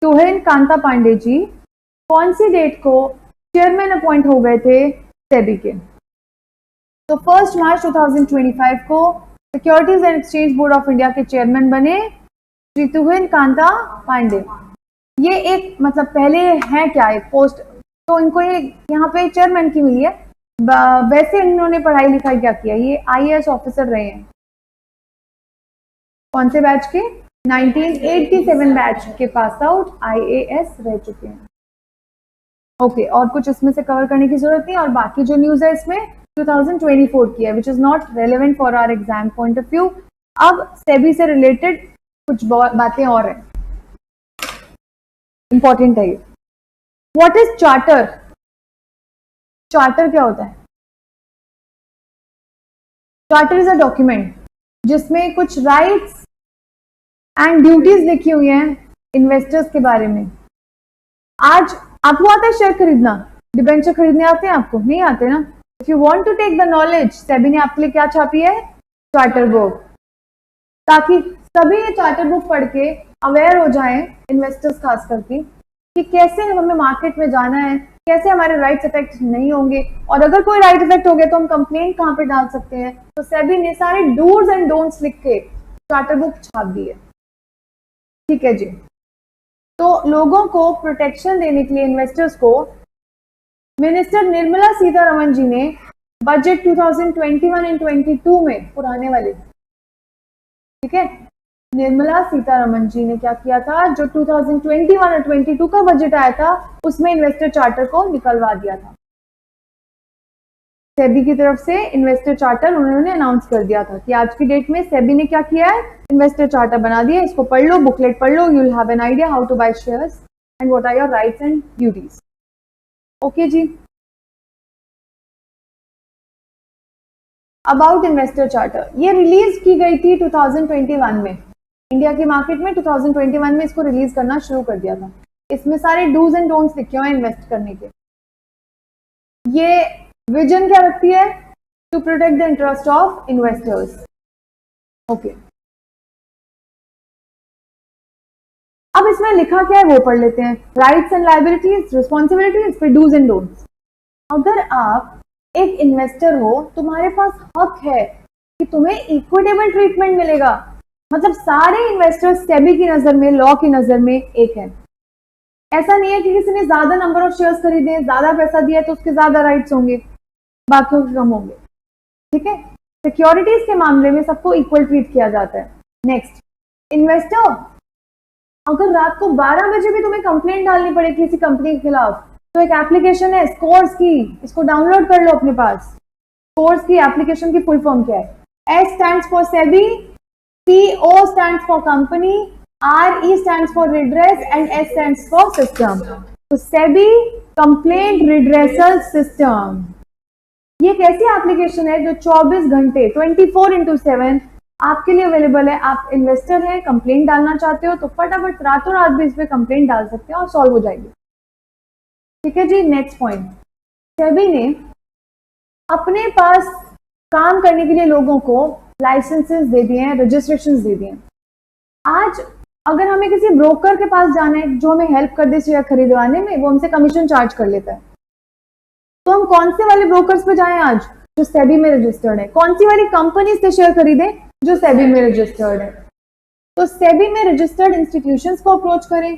तुहिन कांता पांडे जी कौन सी डेट को चेयरमैन अपॉइंट हो गए थे सेबी के? तो 1 मार्च 2025 को securities and exchange board of India के चेयरमैन बने श्री तुहिन कांता पांडे। ये एक मतलब पहले है क्या एक पोस्ट, तो इनको ये यहाँ पे चेयरमैन की मिली है। वैसे इन्होंने पढ़ाई लिखाई क्या किया, ये आईएएस ऑफिसर रहे हैं। कौन से बैच के? 1987 बैच के पास आउट आईएएस रह चुके हैं। ओके, और कुछ इसमें से कवर करने की जरूरत नहीं, और बाकी जो न्यूज है इसमें 2024 की है, which is not relevant for our exam point of view. अब सेबी से रिलेटेड कुछ बातें और हैं, इंपॉर्टेंट है ये। What is charter? चार्टर क्या होता है? चार्टर इज अ डॉक्यूमेंट जिसमें कुछ राइट्स एंड ड्यूटीज लिखी हुई हैं इन्वेस्टर्स के बारे में। आज आपको आता है शेयर खरीदना, डिबेंचर खरीदने आते हैं आपको? नहीं आते ना। If you want to take the knowledge, SEBI ने आपके लिए क्या छापी है? चार्टर बुक, ताकि सभी ये चार्टर बुक पढ़ के अवेयर हो जाएं, इन्वेस्टर्स खास करके, कि कैसे हमें मार्केट में जाना है, कैसे हमारे राइट्स इफेक्ट नहीं होंगे, और अगर कोई राइट इफेक्ट हो गया तो हम कंप्लेंट कहाँ पे डाल सकते हैं। तो सेबी ने सारे डूज एंड डोंट्स लिख के चार्टर बुक छाप दी है। ठीक है जी। तो लोगों को प्रोटेक्शन देने के लिए, इन्वेस्टर्स को, मिनिस्टर निर्मला सीतारमण जी ने बजट 2021 एंड 22 में, पुराने वाले, ठीक है, निर्मला सीतारमण जी ने क्या किया था, जो 2021 और 22 का बजट आया था उसमें इन्वेस्टर चार्टर को निकलवा दिया था। सेबी की तरफ से इन्वेस्टर चार्टर उन्होंने अनाउंस कर दिया था कि आज की डेट में सेबी ने क्या किया है, इन्वेस्टर चार्टर बना दिया। इसको पढ़ लो, बुकलेट पढ़ लो, you will have an idea how to buy shares and what are your rights and duties. Okay ji. About investor charter, ये रिलीज की गई थी 2021 में, इंडिया की मार्केट में 2021 में इसको रिलीज करना शुरू कर दिया था। इसमें सारे डूज एंड डोंट्स लिखे हुए हैं इन्वेस्ट करने के। ये विजन क्या रखती है? To protect the interest of investors. Okay, अब इसमें लिखा क्या है वो पढ़ लेते हैं। राइट्स एंड लायबिलिटीज, रिस्पॉन्सिबिलिटीज, फिर डूज एंड डोंट्स। अगर आप एक इन्वेस्टर हो, तुम्हारे पास हक है कि तुम्हें इक्विटेबल ट्रीटमेंट मिलेगा। मतलब सारे इन्वेस्टर्स सेबी की नजर में, लॉ की नजर में एक है। ऐसा नहीं है कि किसी ने ज्यादा नंबर ऑफ शेयर्स खरीदे, ज्यादा पैसा दिया तो उसके ज्यादा राइट्स होंगे, बाकियों के कम होंगे। ठीक है, सिक्योरिटीज के मामले में सबको इक्वल ट्रीट किया जाता है। नेक्स्ट, इन्वेस्टर अगर रात को 12 बजे भी तुम्हें कंप्लेंट डालनी पड़े किसी कंपनी के खिलाफ, तो एक एप्लीकेशन है स्कोर्स की, इसको डाउनलोड कर लो अपने पास। स्कोर्स की एप्लीकेशन की फुल फॉर्म क्या है? S stands for SEBI, CO stands for company, RE stands for redress and S stands for system. तो SEBI कंप्लेंट रिड्रेसल सिस्टम, ये एक ऐसी एप्लीकेशन है जो 24 घंटे 24/7 आपके लिए अवेलेबल है। आप इन्वेस्टर हैं, कंप्लेंट डालना चाहते हो तो फटाफट रातों रात भी इस पे कंप्लेंट डाल सकते हो और सॉल्व हो जाएगी। ठीक है जी, नेक्स्ट पॉइंट, सेबी ने अपने पास काम करने के लिए लोगों को लाइसेंसेस दे दिए हैं, रजिस्ट्रेशन दे दिए हैं। आज अगर हमें किसी ब्रोकर के पास जाना है जो हमें हेल्प कर दे शेयर खरीदवाने में, वो हमसे कमीशन चार्ज कर लेता है। तो हम कौन से वाले ब्रोकर्स पे जाएं आज? जो सेबी में रजिस्टर्ड है। कौन सी वाली कंपनी से शेयर खरीदें? जो सेबी में रजिस्टर्ड है। तो सेबी में रजिस्टर्ड इंस्टीट्यूशंस को अप्रोच करें,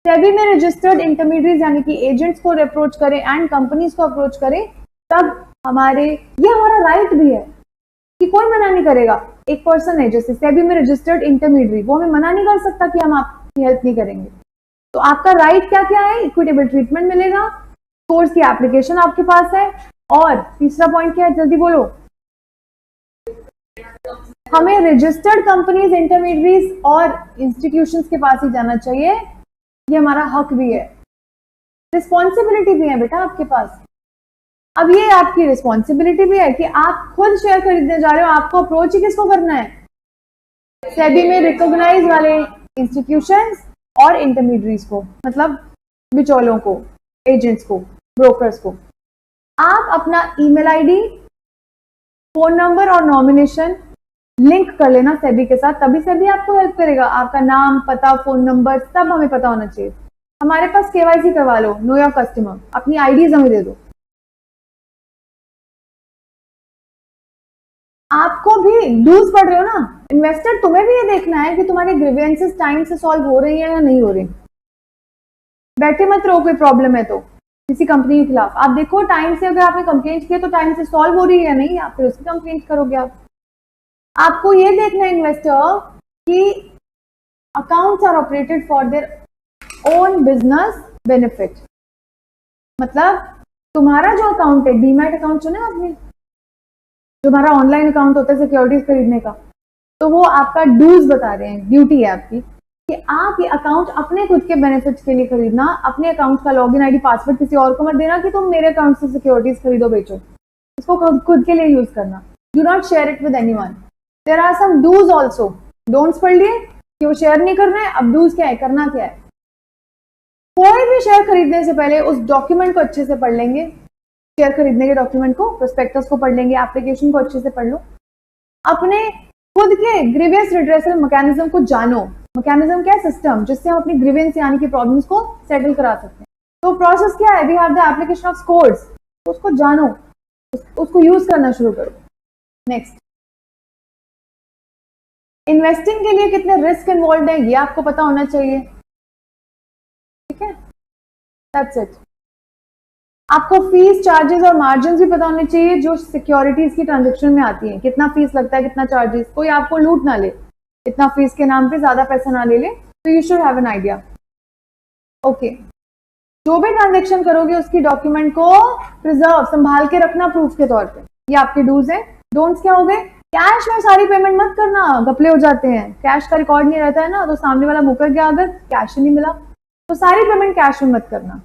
सेबी में रजिस्टर्ड इंटरमीडिएट यानी कि एजेंट्स को अप्रोच करें एंड कंपनीज को अप्रोच करें। तब ये हमारा राइट भी है कि कोई मना नहीं करेगा। एक पर्सन है जैसे सेबी में रजिस्टर्ड इंटरमीडिएट, वो हमें मना नहीं कर सकता कि हम आपकी हेल्प नहीं करेंगे। तो आपका राइट क्या क्या है? इक्विटेबल ट्रीटमेंट मिलेगा, कोर्स की एप्लीकेशन आपके पास है, और तीसरा पॉइंट क्या है? जल्दी बोलो। हमें रजिस्टर्ड कंपनीज, इंटरमीडिएट्स और इंस्टीट्यूशंस के पास ही जाना चाहिए। ये हमारा हक भी है, रिस्पॉन्सिबिलिटी भी है बेटा आपके पास। अब ये आपकी रिस्पॉन्सिबिलिटी भी है कि आप खुद शेयर खरीदने जा रहे हो, आपको अप्रोच ही किसको करना है? सेबी में रिकॉग्नाइज वाले इंस्टीट्यूशंस और इंटरमीडिएट्स को, मतलब बिचौलों को, एजेंट्स को, ब्रोकर्स को। आप अपना ईमेल आईडी, फोन नंबर और नॉमिनेशन लिंक कर लेना सेबी के साथ, तभी सेबी आपको हेल्प करेगा। आपका नाम, पता, फोन नंबर सब हमें पता होना चाहिए। हमारे पास केवाईसी करवा लो, नो योर कस्टमर, अपनी आईडीज हमें दे दो। आपको भी डूज पढ़ रहे हो ना इन्वेस्टर, तुम्हें भी ये देखना है कि तुम्हारे ग्रीवेंसेस टाइम से सॉल्व हो रही है या नहीं हो रही। बैठे मत रहो, कोई प्रॉब्लम है तो किसी कंपनी के खिलाफ आप देखो टाइम से, अगर आपने कंप्लेंट किया तो टाइम से सॉल्व हो रही है या नहीं, आप फिर उसकी कंप्लेंट करोगे। आपको ये देखना है इन्वेस्टर कि accounts are operated for their own business benefit. मतलब तुम्हारा जो अकाउंट है, डीमैट अकाउंट चुना आपने, जो हमारा ऑनलाइन अकाउंट होता है सिक्योरिटीज खरीदने का, तो वो आपका ड्यूज बता रहे हैं, ड्यूटी है आपकी कि आप ये अकाउंट अपने खुद के बेनिफिट्स के लिए खरीदना। अपने अकाउंट का लॉगिन आईडी पासवर्ड किसी और को मत देना कि तुम मेरे अकाउंट से सिक्योरिटीज खरीदो बेचो, इसको खुद के लिए यूज करना। Do not share it with anyone. There are some do's also, don'ts पढ़ लिए कि वो शेयर नहीं करना है। अब डूज क्या है, करना क्या है? कोई भी शेयर खरीदने से पहले उस डॉक्यूमेंट को अच्छे से पढ़ लेंगे, शेयर खरीदने के डॉक्यूमेंट को, प्रोस्पेक्टस को पढ़ लेंगे, एप्लीकेशन को अच्छे से पढ़ लो, अपने खुद के ग्रीवियंस रिड्रेसल मैकेनिज्म को जानो। मैकेनिज्म क्या है? सिस्टम जिससे हम अपनी ग्रीवियंस यानी कि प्रॉब्लम्स को सेटल करा सकते हैं। तो प्रोसेस क्या है? We have the application of scores, तो उसको जानो, उसको यूज करना शुरू करो। नेक्स्ट, इन्वेस्टिंग के लिए कितने रिस्क इन्वॉल्व है ये आपको पता होना चाहिए। ठीक है, दैट्स इट। आपको फीस, चार्जेस और मार्जिन भी पता होने चाहिए जो सिक्योरिटीज की ट्रांजेक्शन में आती हैं। कितना फीस लगता है, कितना चार्जेस, कोई आपको लूट ना ले, इतना फीस के नाम पे ज्यादा पैसा ना ले ले। तो you should have an idea. Okay, जो भी ट्रांजेक्शन करोगे उसकी डॉक्यूमेंट को प्रिजर्व, संभाल के रखना प्रूफ के तौर पे। ये आपके डूज है। डोंट्स क्या हो गए? कैश में सारी पेमेंट मत करना, घपले हो जाते हैं। कैश का रिकॉर्ड नहीं रहता है ना, तो सामने वाला मुकर गया अगर कैश ही नहीं मिला, तो सारी पेमेंट कैश में मत करना।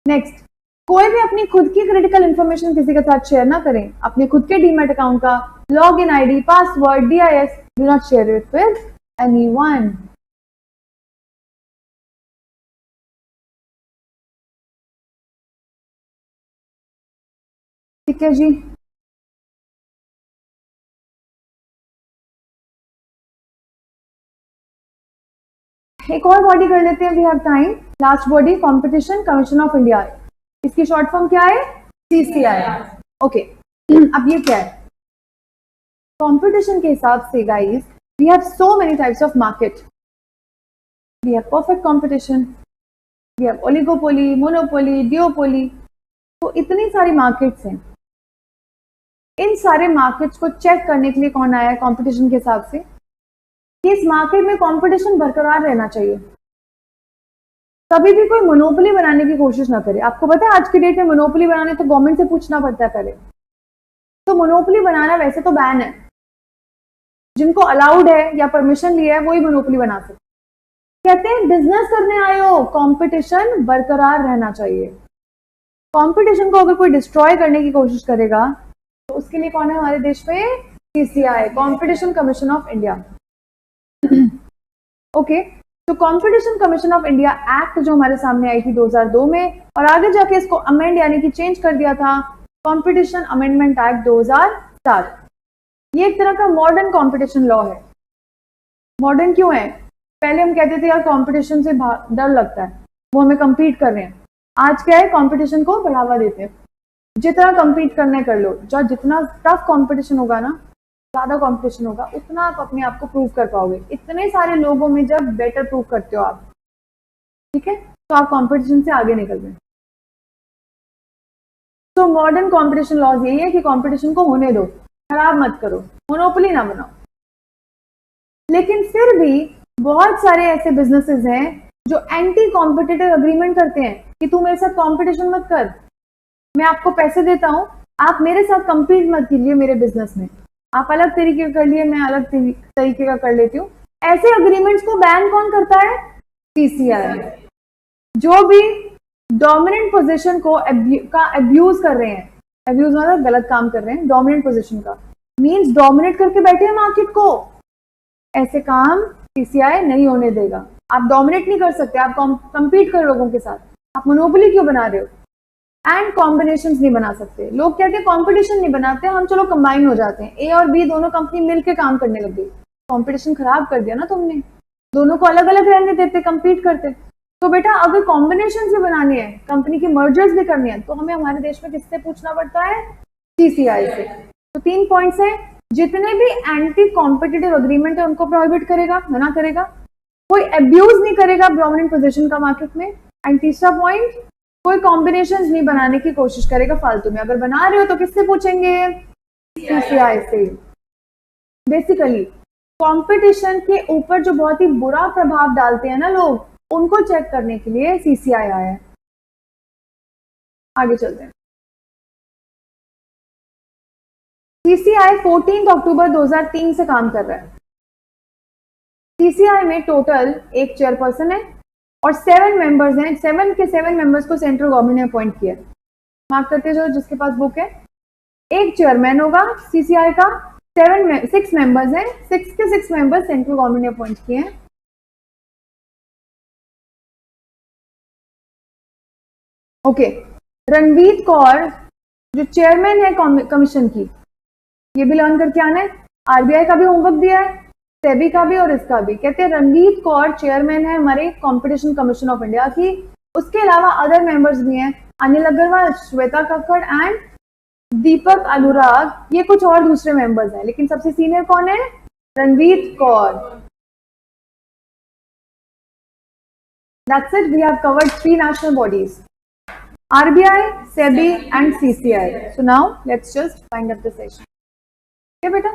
नेक्स्ट, कोई भी अपनी खुद की क्रिटिकल इंफॉर्मेशन किसी के साथ शेयर ना करें। अपने खुद के डीमैट अकाउंट का log in ID, password, DIS, do not share it with anyone. ठीक है जी, एक और बॉडी कर लेते हैं, we have time. Last body, competition commission of India. इसकी शॉर्ट फॉर्म क्या है? CCI। ओके, अब ये क्या है? कंपटीशन के हिसाब से guys, we have so many types of market. We have perfect competition, we have oligopoly, monopoly, duopoly. तो इतनी सारी मार्केट्स हैं। इन सारे मार्केट्स को चेक करने के लिए कौन आया है कंपटीशन के हिसाब से कि इस मार्केट में कंपटीशन बरकरार रहना चाहिए। कभी भी कोई मोनोपोली बनाने की कोशिश ना करे। आपको पता है आज की डेट में मोनोपोली बनाने तो गवर्नमेंट से पूछना पड़ता है पहले। तो मोनोपोली बनाना वैसे तो बैन है, जिनको अलाउड है या परमिशन लिया है वही मोनोपोली बना सकते। कहते हैं बिजनेस करने आए हो, कंपटीशन बरकरार रहना चाहिए। कंपटीशन को अगर कोई डिस्ट्रॉय करने की कोशिश करेगा तो उसके लिए कौन है हमारे देश में? CCI, competition commission of India. Okay, तो competition commission of India act जो हमारे सामने आई थी 2002 में, और आगे जाके इसको अमेंड यानी कि चेंज कर दिया था कॉम्पिटिशन अमेंडमेंट एक्ट 2007। ये एक तरह का मॉडर्न कॉम्पिटिशन लॉ है। मॉडर्न क्यों है? पहले हम कहते थे यार कॉम्पिटिशन से डर लगता है, वो हमें कम्पीट कर रहे हैं। आज क्या है, कॉम्पिटिशन को बढ़ावा देते हैं। जितना कम्पीट करना है कर लो, जो जितना टफ कॉम्पिटिशन होगा ना, ज्यादा कंपटीशन होगा, उतना आप अपने आप को प्रूव कर पाओगे। इतने सारे लोगों में जब बेटर प्रूव करते हो आप, ठीक है, तो आप कंपटीशन से आगे निकल गए। तो मॉडर्न कंपटीशन लॉज यही है कि कंपटीशन को होने दो, खराब मत करो, मोनोपोली ना बनाओ। लेकिन फिर भी बहुत सारे ऐसे बिजनेसेस हैं जो एंटी कॉम्पिटिटिव अग्रीमेंट करते हैं कि तू मेरे साथ कंपटीशन मत कर, मैं आपको पैसे देता हूं, आप मेरे साथ कंपीट मत कीजिए मेरे बिजनेस में, आप अलग तरीके का कर लिए, मैं अलग तरीके का कर लेती हूँ। ऐसे अग्रीमेंट्स को बैन कौन करता है? सीसीआई। जो भी डोमिनेंट पोजीशन को का अब्यूज कर रहे हैं, अब्यूज मतलब गलत काम कर रहे हैं, डोमिनेंट पोजीशन का मींस डोमिनेट करके बैठे हैं मार्केट को, ऐसे काम सीसीआई नहीं होने देगा। आप डोमिनेट नहीं कर सकते, आप कंपीट कर लोगों के साथ, आप मोनोपोली क्यों बना रहे हो? एंड कॉम्बिनेशन नहीं बना सकते। लोग कहते हैं कॉम्पिटिशन नहीं बनाते हम, चलो कंबाइन हो जाते हैं, ए और बी दोनों कंपनी मिलकर काम करने लग गई। कॉम्पिटिशन खराब कर दिया ना तुमने, दोनों को अलग अलग रहने देते, कंपीट करते। तो बेटा अगर कॉम्बिनेशन भी बनानी है, कंपनी की मर्जर्स भी करनी है, तो हमें हमारे देश में किससे पूछना पड़ता है? सीसीआई से। तो 3 पॉइंट्स है, जितने भी एंटी कॉम्पिटिटिव अग्रीमेंट है उनको प्रोहिबिट करेगा, मना करेगा, कोई अब्यूज नहीं करेगा डोमिनेंट पोजीशन का मार्केट में, एंड तीसरा पॉइंट, कोई कॉम्बिनेशंस नहीं बनाने की कोशिश करेगा फालतू में। अगर बना रहे हो तो किससे पूछेंगे? सीसीआई से। बेसिकली कंपटीशन के ऊपर जो बहुत ही बुरा प्रभाव डालते हैं ना लोग, उनको चेक करने के लिए सीसीआई आया है। आगे चलते हैं। सीसीआई 14 अक्टूबर 2003 से काम कर रहा है। सीसीआई में टोटल एक चेयरपर्सन है और 7 मेंबर्स हैं। 7 के 7 मेंबर्स को सेंट्रल गवर्नमेंट ने अपॉइंट किया। मार्क करते जो जिसके पास बुक है, एक चेयरमैन होगा सीसीआई का, 6 मेंबर्स हैं, 6 के 6 मेंबर्स सेंट्रल गवर्नमेंट ने अपॉइंट किए हैं। ओके, रणवीर कौर जो चेयरमैन है कमीशन की, ये भी लर्न करके आना है। आरबीआई का भी होमवर्क दिया है, सेबी का भी और इसका भी। कहते हैं रणवीर कौर चेयरमैन है हमारे कॉम्पिटिशन कमीशन ऑफ इंडिया की। उसके अलावा अदर मेंबर्स भी हैं, अनिल अग्रवाल, श्वेता कक्कड़ एंड दीपक अनुराग, ये कुछ और दूसरे मेंबर्स हैं, लेकिन सबसे सीनियर कौन है? Ranveer Kaur. That's it. We have covered 3 national bodies: RBI, SEBI, and CCI. So now let's just wind up the session. ठीक है बेटा,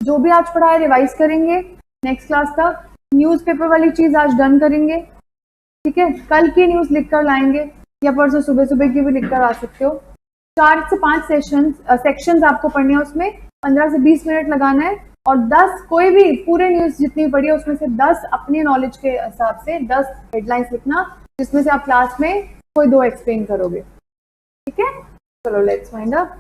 जो भी आज पढ़ा है रिवाइज करेंगे नेक्स्ट क्लास तक। न्यूज़पेपर वाली चीज आज डन करेंगे, ठीक है। कल की न्यूज लिखकर लाएंगे या परसों सुबह सुबह की भी लिखकर आ सकते हो। 4 से 5 सेक्शंस आपको पढ़ने हैं, उसमें 15 से 20 मिनट लगाना है, और 10 कोई भी पूरे न्यूज जितनी पढ़ी है उसमें से 10 अपने नॉलेज के हिसाब से 10 हेडलाइंस लिखना, जिसमें से आप क्लास में कोई 2 एक्सप्लेन करोगे, ठीक है। चलो लेट्स वाइंड अप।